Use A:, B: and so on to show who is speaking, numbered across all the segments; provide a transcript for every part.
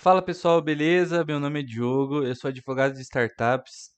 A: Fala pessoal, beleza? Meu nome é Diogo, eu sou advogado de startups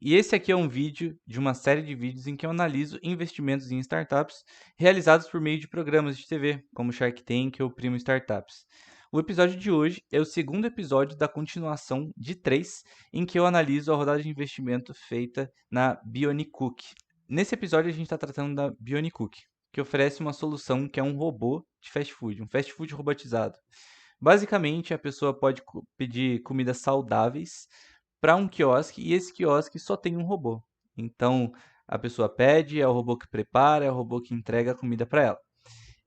A: e esse aqui é um vídeo de uma série de vídeos em que eu analiso investimentos em startups realizados por meio de programas de TV, como Shark Tank ou Primo Startups. O episódio de hoje é o segundo episódio da continuação de três, em que eu analiso a rodada de investimento feita na Bionicook. Nesse episódio a gente está tratando da Bionicook, que oferece uma solução que é um robô de fast food, um fast food robotizado. Basicamente, a pessoa pode pedir comidas saudáveis para um quiosque e esse quiosque só tem um robô. Então, a pessoa pede, é o robô que prepara, é o robô que entrega a comida para ela.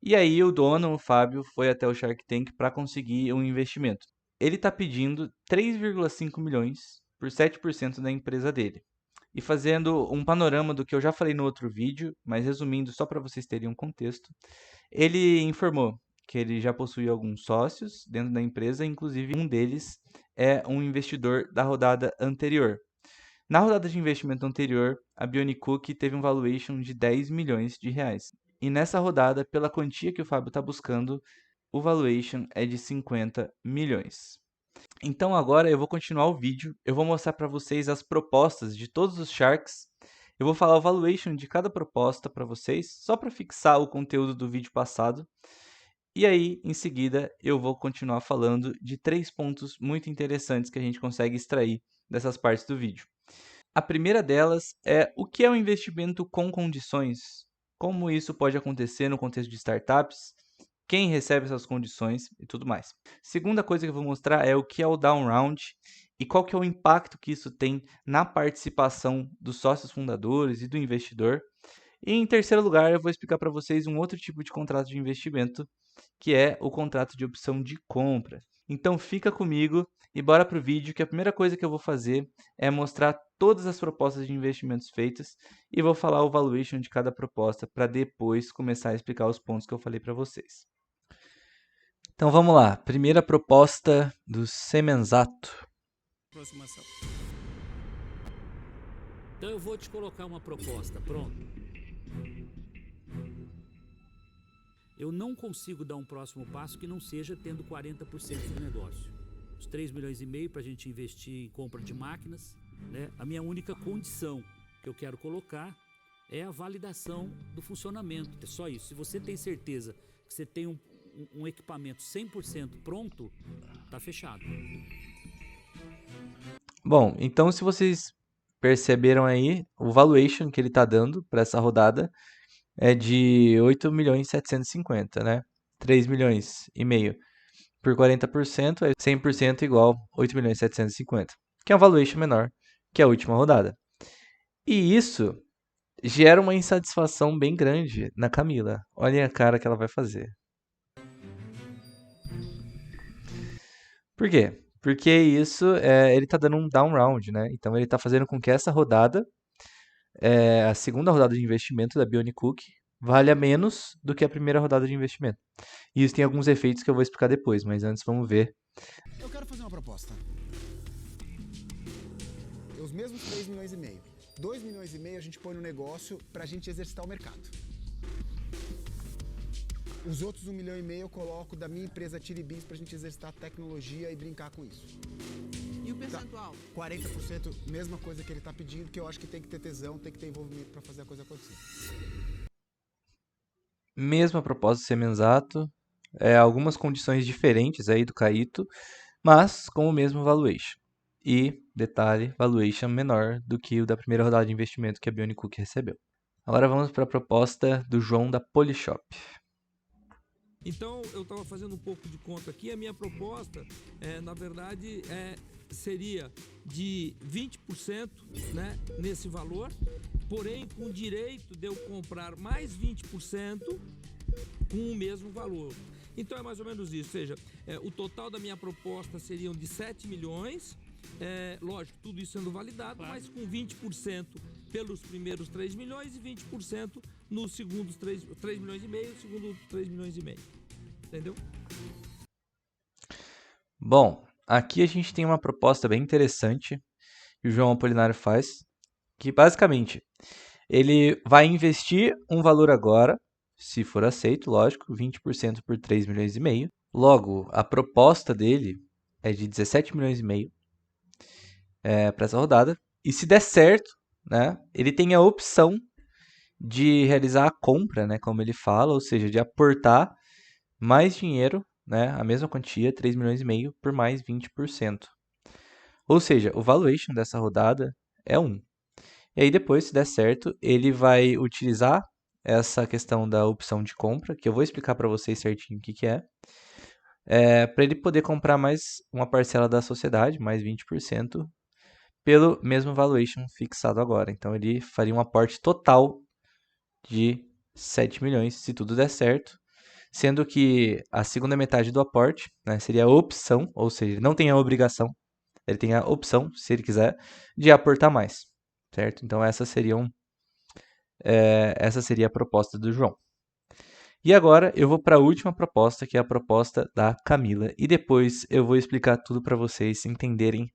A: E aí, o dono, o Fábio, foi até o Shark Tank para conseguir um investimento. Ele está pedindo 3,5 milhões por 7% da empresa dele. E fazendo um panorama do que eu já falei no outro vídeo, mas resumindo só para vocês terem um contexto, ele informou que ele já possui alguns sócios dentro da empresa, inclusive um deles é um investidor da rodada anterior. Na rodada de investimento anterior, a Bionicook teve um valuation de 10 milhões de reais. E nessa rodada, pela quantia que o Fábio está buscando, o valuation é de 50 milhões. Então agora eu vou continuar o vídeo, eu vou mostrar para vocês as propostas de todos os Sharks, eu vou falar o valuation de cada proposta para vocês, só para fixar o conteúdo do vídeo passado, e aí em seguida eu vou continuar falando de três pontos muito interessantes que a gente consegue extrair dessas partes do vídeo. A primeira delas é o que é um investimento com condições, como isso pode acontecer no contexto de startups, quem recebe essas condições e tudo mais. Segunda coisa que eu vou mostrar é o que é o down round e qual que é o impacto que isso tem na participação dos sócios fundadores e do investidor. E em terceiro lugar, eu vou explicar para vocês um outro tipo de contrato de investimento, que é o contrato de opção de compra. Então fica comigo e bora para o vídeo, que a primeira coisa que eu vou fazer é mostrar todas as propostas de investimentos feitas e vou falar o valuation de cada proposta para depois começar a explicar os pontos que eu falei para vocês. Então vamos lá, primeira proposta do Semenzato.
B: Aproximação. Então eu vou te colocar uma proposta, pronto. Eu não consigo dar um próximo passo que não seja tendo 40% do negócio. Os 3 milhões e meio para a gente investir em compra de máquinas, né? A minha única condição que eu quero colocar é a validação do funcionamento. É só isso. Se você tem certeza que você tem um equipamento 100% pronto, tá fechado.
A: Bom, então se vocês perceberam aí, o valuation que ele está dando para essa rodada é de 8 milhões e 750, né? 3 milhões e meio por 40% é 100% igual 8 milhões e 750, que é um valuation menor que a última rodada. E isso gera uma insatisfação bem grande na Camila. Olhem a cara que ela vai fazer. Por quê? Porque isso, ele tá dando um down round, né? Então ele tá fazendo com que essa rodada, a segunda rodada de investimento da Bionicook, valha menos do que a primeira rodada de investimento. E isso tem alguns efeitos que eu vou explicar depois, mas antes vamos ver.
C: Eu quero fazer uma proposta. Os mesmos 3 milhões e meio. 2 milhões e meio a gente põe no negócio pra gente exercitar o mercado. Os outros 1 milhão e meio eu coloco da minha empresa Tiribins pra gente exercitar tecnologia e brincar com isso.
D: E o percentual?
C: 40%, mesma coisa que ele tá pedindo, que eu acho que tem que ter tesão, tem que ter envolvimento pra fazer a coisa acontecer.
A: Mesma proposta do Semenzato, algumas condições diferentes aí do Caíto, mas com o mesmo valuation. E, detalhe, valuation menor do que o da primeira rodada de investimento que a Bionicook recebeu. Agora vamos para a proposta do João da Polishop.
E: Então, eu estava fazendo um pouco de conta aqui. A minha proposta, na verdade, seria de 20%, né, nesse valor, porém com o direito de eu comprar mais 20% com o mesmo valor. Então, é mais ou menos isso. Ou seja, o total da minha proposta seriam de 7 milhões. Lógico, tudo isso sendo validado, claro, mas com 20% pelos primeiros 3 milhões e 20% nos segundos 3 milhões e meio, segundo 3 milhões e meio. Entendeu?
A: Bom, aqui a gente tem uma proposta bem interessante que o João Apolinário faz, que basicamente ele vai investir um valor agora, se for aceito, lógico, 20% por 3 milhões e meio. Logo, a proposta dele é de 17 milhões e meio para essa rodada. E se der certo, né, ele tem a opção de realizar a compra, né, como ele fala, ou seja, de aportar mais dinheiro, né, a mesma quantia, 3 milhões e meio, por mais 20%. Ou seja, o valuation dessa rodada é 1. E aí depois, se der certo, ele vai utilizar essa questão da opção de compra, que eu vou explicar para vocês certinho o que que para ele poder comprar mais uma parcela da sociedade, mais 20%, pelo mesmo valuation fixado agora. Então ele faria um aporte total de 7 milhões, se tudo der certo, sendo que a segunda metade do aporte, né, seria a opção, ou seja, ele não tem a obrigação, ele tem a opção, se ele quiser, de aportar mais, certo? Então essa seria a proposta do João. E agora eu vou para a última proposta, que é a proposta da Camila, e depois eu vou explicar tudo para vocês entenderem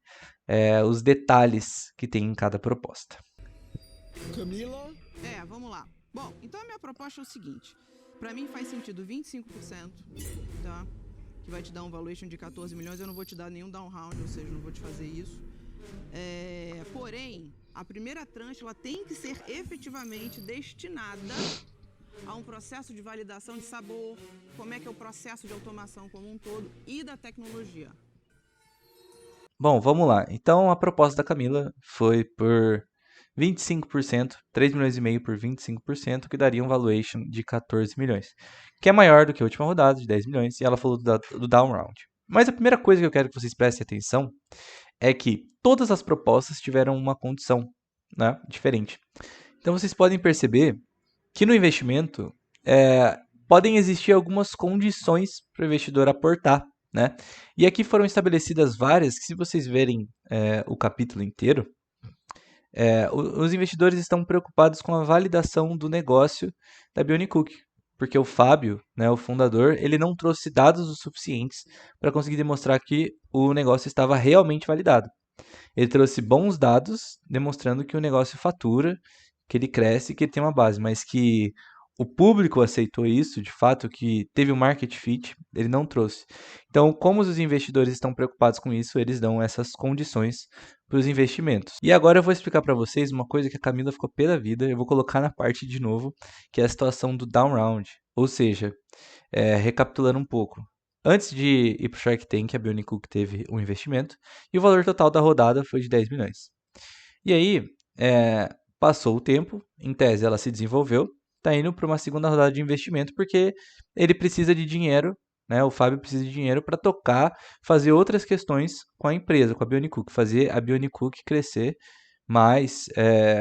A: os detalhes que tem em cada proposta.
C: Camila,
D: Vamos lá. Bom, então a minha proposta é o seguinte. Pra mim faz sentido 25%, tá? Que vai te dar um valuation de 14 milhões. Eu não vou te dar nenhum down round, ou seja, não vou te fazer isso. Porém, a primeira tranche ela tem que ser efetivamente destinada a um processo de validação de sabor, como é que é o processo de automação como um todo e da tecnologia.
A: Bom, vamos lá. Então a proposta da Camila foi por 25%, 3 milhões e meio por 25%, que daria um valuation de 14 milhões, que é maior do que a última rodada, de 10 milhões, e ela falou do down round. Mas a primeira coisa que eu quero que vocês prestem atenção é que todas as propostas tiveram uma condição, né, diferente. Então vocês podem perceber que no investimento podem existir algumas condições para o investidor aportar, né? E aqui foram estabelecidas várias que, se vocês verem o capítulo inteiro, os investidores estão preocupados com a validação do negócio da Bionicookie, porque o Fábio, né, o fundador, ele não trouxe dados o suficientes para conseguir demonstrar que o negócio estava realmente validado. Ele trouxe bons dados, demonstrando que o negócio fatura, que ele cresce, que ele tem uma base, mas que o público aceitou isso, de fato, que teve um market fit, ele não trouxe. Então, como os investidores estão preocupados com isso, eles dão essas condições para os investimentos. E agora eu vou explicar para vocês uma coisa que a Camila ficou pé da vida, eu vou colocar na parte de novo, que é a situação do down round. Ou seja, recapitulando um pouco. Antes de ir para o Shark Tank, a Bionicookie teve um investimento e o valor total da rodada foi de 10 milhões. E aí, passou o tempo, em tese ela se desenvolveu, está indo para uma segunda rodada de investimento porque ele precisa de dinheiro, né? O Fábio precisa de dinheiro para tocar, fazer outras questões com a empresa, com a Bionicookie, fazer a Bionicookie crescer mais,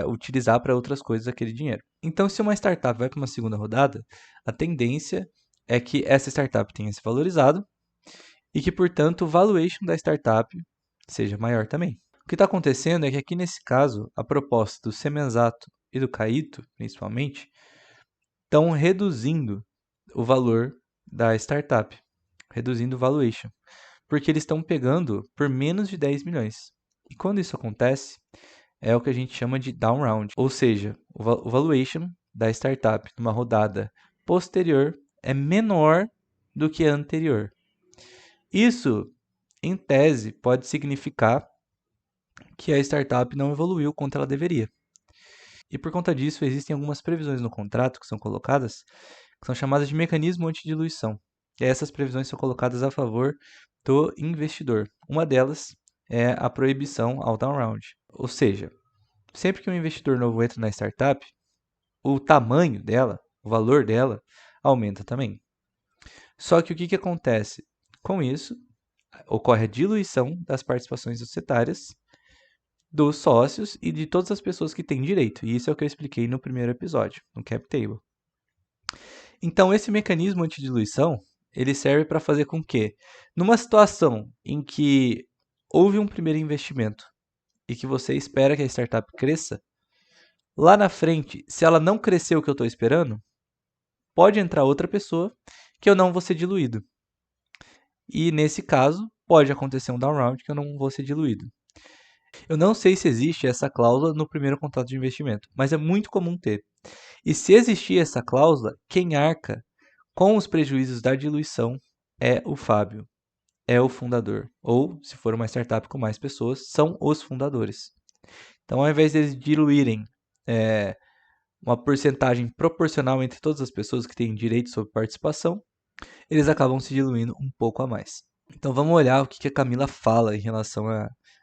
A: utilizar para outras coisas aquele dinheiro. Então, se uma startup vai para uma segunda rodada, a tendência é que essa startup tenha se valorizado e que, portanto, o valuation da startup seja maior também. O que está acontecendo é que aqui nesse caso, a proposta do Semenzato e do Caíto, principalmente, estão reduzindo o valor da startup, reduzindo o valuation, porque eles estão pegando por menos de 10 milhões. E quando isso acontece, é o que a gente chama de down round, ou seja, o valuation da startup numa rodada posterior é menor do que a anterior. Isso, em tese, pode significar que a startup não evoluiu quanto ela deveria. E por conta disso, existem algumas previsões no contrato que são colocadas, que são chamadas de mecanismo antidiluição. E essas previsões são colocadas a favor do investidor. Uma delas é a proibição ao down round. Ou seja, sempre que um investidor novo entra na startup, o tamanho dela, o valor dela, aumenta também. Só que o que acontece? Com isso, ocorre a diluição das participações societárias dos sócios e de todas as pessoas que têm direito. E isso é o que eu expliquei no primeiro episódio, no cap table. Então, esse mecanismo antidiluição, ele serve para fazer com que, numa situação em que houve um primeiro investimento e que você espera que a startup cresça, lá na frente, se ela não crescer o que eu estou esperando, pode entrar outra pessoa que eu não vou ser diluído. E nesse caso, pode acontecer um down round que eu não vou ser diluído. Eu não sei se existe essa cláusula no primeiro contrato de investimento, mas é muito comum ter. E se existir essa cláusula, quem arca com os prejuízos da diluição é o Fábio. é o fundador. Ou, se for uma startup com mais pessoas, são os fundadores. Então, ao invés deles diluírem uma porcentagem proporcional entre todas as pessoas que têm direito sobre participação, eles acabam se diluindo um pouco a mais. Então, vamos olhar o que a Camila fala em relação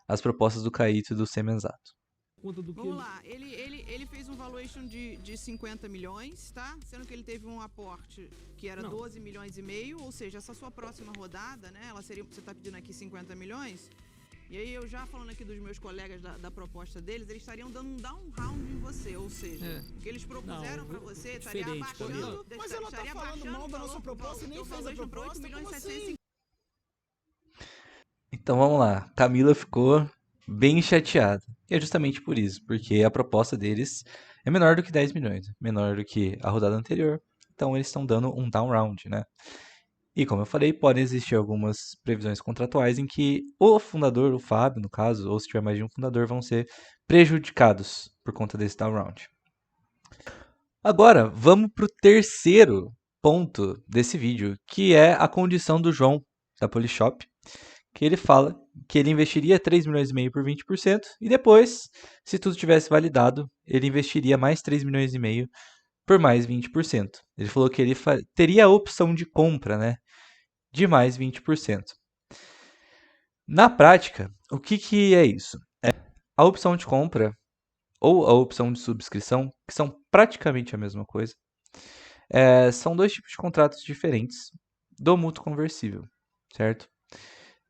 A: às propostas do Caíto e do Semenzato.
D: Vamos lá, ele fez um valuation de 50 milhões, tá? Sendo que ele teve um aporte que era 12 milhões e meio, ou seja, essa sua próxima rodada, né? Ela seria, você está pedindo aqui 50 milhões, e aí eu já falando aqui dos meus colegas da proposta deles, eles estariam dando um down round em você, ou seja, o que eles propuseram para você estaria abaixando,
C: Mas ela tá falando mal da nossa proposta e nem fez a proposta, como assim?
A: Então vamos lá, Camila ficou bem chateada. E é justamente por isso, porque a proposta deles é menor do que 10 milhões, menor do que a rodada anterior. Então eles estão dando um down round, né? E como eu falei, podem existir algumas previsões contratuais em que o fundador, o Fábio, no caso, ou se tiver mais de um fundador, vão ser prejudicados por conta desse down round. Agora, vamos para o terceiro ponto desse vídeo, que é a condição do João, da Polishop, que ele fala que ele investiria 3 milhões e meio por 20% e depois, se tudo tivesse validado, ele investiria mais 3 milhões e meio por mais 20%. Ele falou que ele teria a opção de compra, né, de mais 20%. Na prática, o que é isso? A opção de compra ou a opção de subscrição, que são praticamente a mesma coisa, são dois tipos de contratos diferentes do mútuo conversível, certo?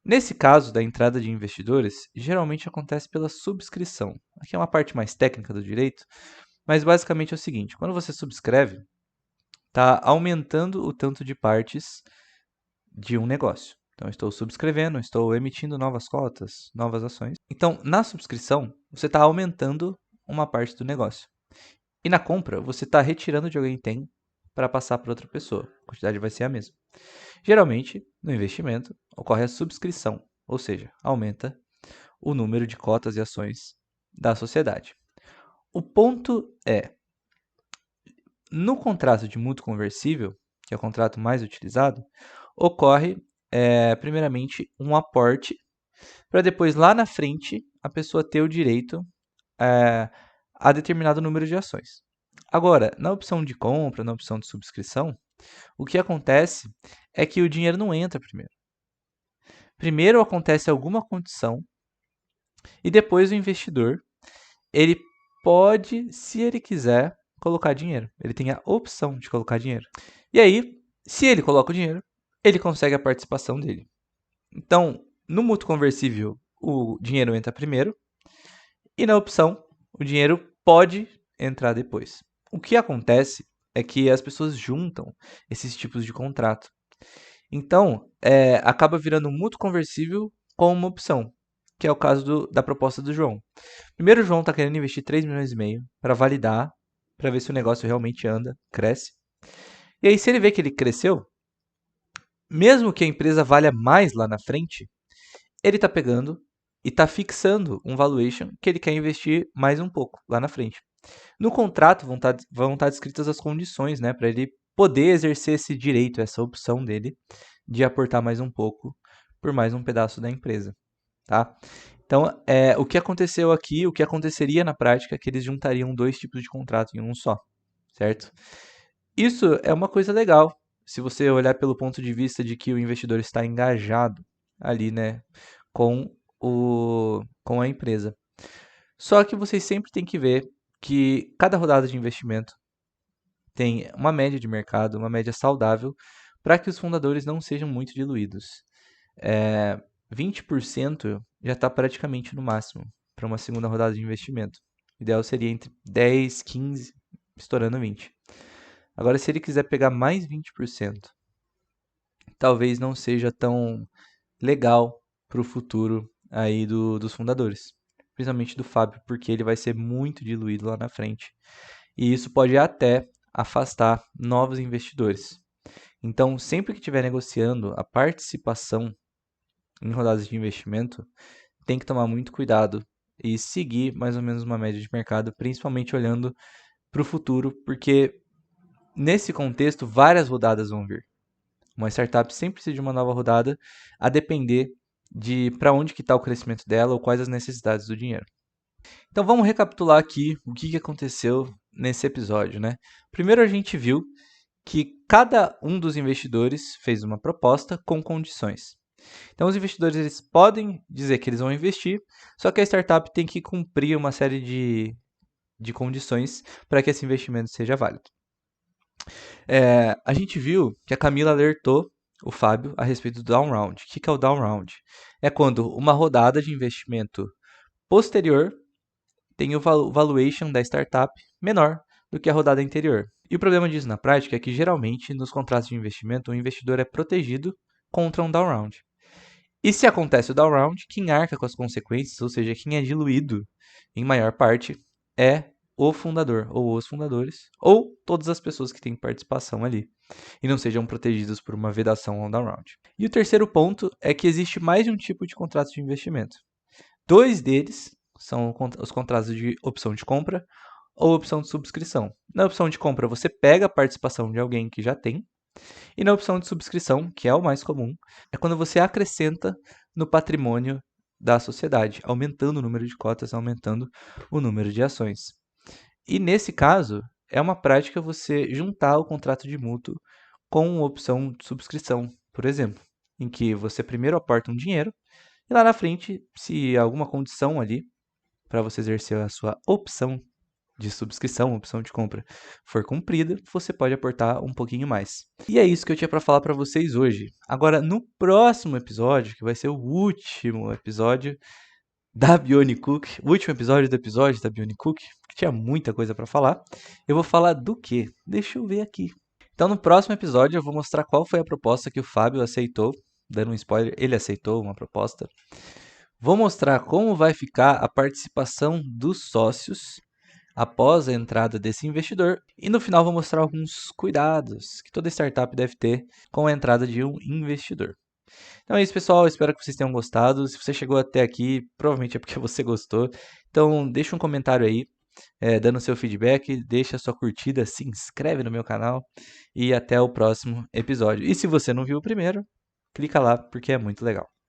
A: Nesse caso da entrada de investidores, geralmente acontece pela subscrição. Aqui é uma parte mais técnica do direito, mas basicamente é o seguinte: quando você subscreve, está aumentando o tanto de partes de um negócio. Então, estou subscrevendo, estou emitindo novas cotas, novas ações. Então, na subscrição, você está aumentando uma parte do negócio. E na compra, você está retirando de alguém que tem para passar para outra pessoa. A quantidade vai ser a mesma. Geralmente, no investimento, ocorre a subscrição, ou seja, aumenta o número de cotas e ações da sociedade. O ponto é, no contrato de mútuo conversível, que é o contrato mais utilizado, ocorre, primeiramente, um aporte, para depois, lá na frente, a pessoa ter o direito a determinado número de ações. Agora, na opção de compra, na opção de subscrição, o que acontece é que o dinheiro não entra primeiro. Primeiro acontece alguma condição e depois o investidor, ele pode, se ele quiser, colocar dinheiro. Ele tem a opção de colocar dinheiro. E aí, se ele coloca o dinheiro, ele consegue a participação dele. Então, no mútuo conversível, o dinheiro entra primeiro e na opção, o dinheiro pode entrar depois. O que acontece é que as pessoas juntam esses tipos de contrato. Então, acaba virando um mútuo conversível com uma opção, que é o caso da proposta do João. Primeiro, o João está querendo investir 3 milhões e meio para validar, para ver se o negócio realmente anda, cresce. E aí, se ele vê que ele cresceu, mesmo que a empresa valha mais lá na frente, ele está pegando e está fixando um valuation que ele quer investir mais um pouco lá na frente. No contrato vão estar descritas as condições, né, para ele poder exercer esse direito, essa opção dele de aportar mais um pouco por mais um pedaço da empresa, tá? Então, o que aconteceu aqui, o que aconteceria na prática é que eles juntariam dois tipos de contrato em um só, certo? Isso é uma coisa legal, se você olhar pelo ponto de vista de que o investidor está engajado ali, né, com a empresa. Só que vocês sempre têm que ver que cada rodada de investimento tem uma média de mercado, uma média saudável, para que os fundadores não sejam muito diluídos. 20% já está praticamente no máximo para uma segunda rodada de investimento. O ideal seria entre 10, 15, estourando 20. Agora, se ele quiser pegar mais 20%, talvez não seja tão legal para o futuro aí dos fundadores, principalmente do Fábio, porque ele vai ser muito diluído lá na frente. E isso pode até afastar novos investidores. Então, sempre que estiver negociando a participação em rodadas de investimento, tem que tomar muito cuidado e seguir mais ou menos uma média de mercado, principalmente olhando para o futuro, porque nesse contexto várias rodadas vão vir. Uma startup sempre precisa de uma nova rodada, a depender de para onde que está o crescimento dela ou quais as necessidades do dinheiro. Então vamos recapitular aqui o que aconteceu nesse episódio, né? Primeiro a gente viu que cada um dos investidores fez uma proposta com condições. Então os investidores eles podem dizer que eles vão investir, só que a startup tem que cumprir uma série de condições para que esse investimento seja válido. A gente viu que a Camila alertou o Fábio a respeito do down round. O que é o down round? É quando uma rodada de investimento posterior tem o valuation da startup menor do que a rodada anterior. E o problema disso na prática é que geralmente nos contratos de investimento o investidor é protegido contra um down round. E se acontece o down round, quem arca com as consequências, ou seja, quem é diluído em maior parte, é o fundador, ou os fundadores, ou todas as pessoas que têm participação ali, e não sejam protegidos por uma vedação ao down round. E o terceiro ponto é que existe mais de um tipo de contrato de investimento. 2 deles são os contratos de opção de compra ou opção de subscrição. Na opção de compra, você pega a participação de alguém que já tem, e na opção de subscrição, que é o mais comum, é quando você acrescenta no patrimônio da sociedade, aumentando o número de cotas, aumentando o número de ações. E nesse caso, é uma prática você juntar o contrato de mútuo com opção de subscrição, por exemplo, em que você primeiro aporta um dinheiro e lá na frente, se alguma condição ali para você exercer a sua opção de subscrição, opção de compra, for cumprida, você pode aportar um pouquinho mais. E é isso que eu tinha para falar para vocês hoje. Agora, no próximo episódio, que vai ser o último episódio da Bionicook, o último episódio do episódio da Bionicook, que tinha muita coisa para falar, eu vou falar do quê? Deixa eu ver aqui. Então, no próximo episódio, eu vou mostrar qual foi a proposta que o Fábio aceitou. Dando um spoiler, ele aceitou uma proposta. Vou mostrar como vai ficar a participação dos sócios após a entrada desse investidor. E no final vou mostrar alguns cuidados que toda startup deve ter com a entrada de um investidor. Então é isso, pessoal. Espero que vocês tenham gostado. Se você chegou até aqui, provavelmente é porque você gostou. Então deixa um comentário aí, dando seu feedback, deixa sua curtida, se inscreve no meu canal e até o próximo episódio. E se você não viu o primeiro, clica lá porque é muito legal.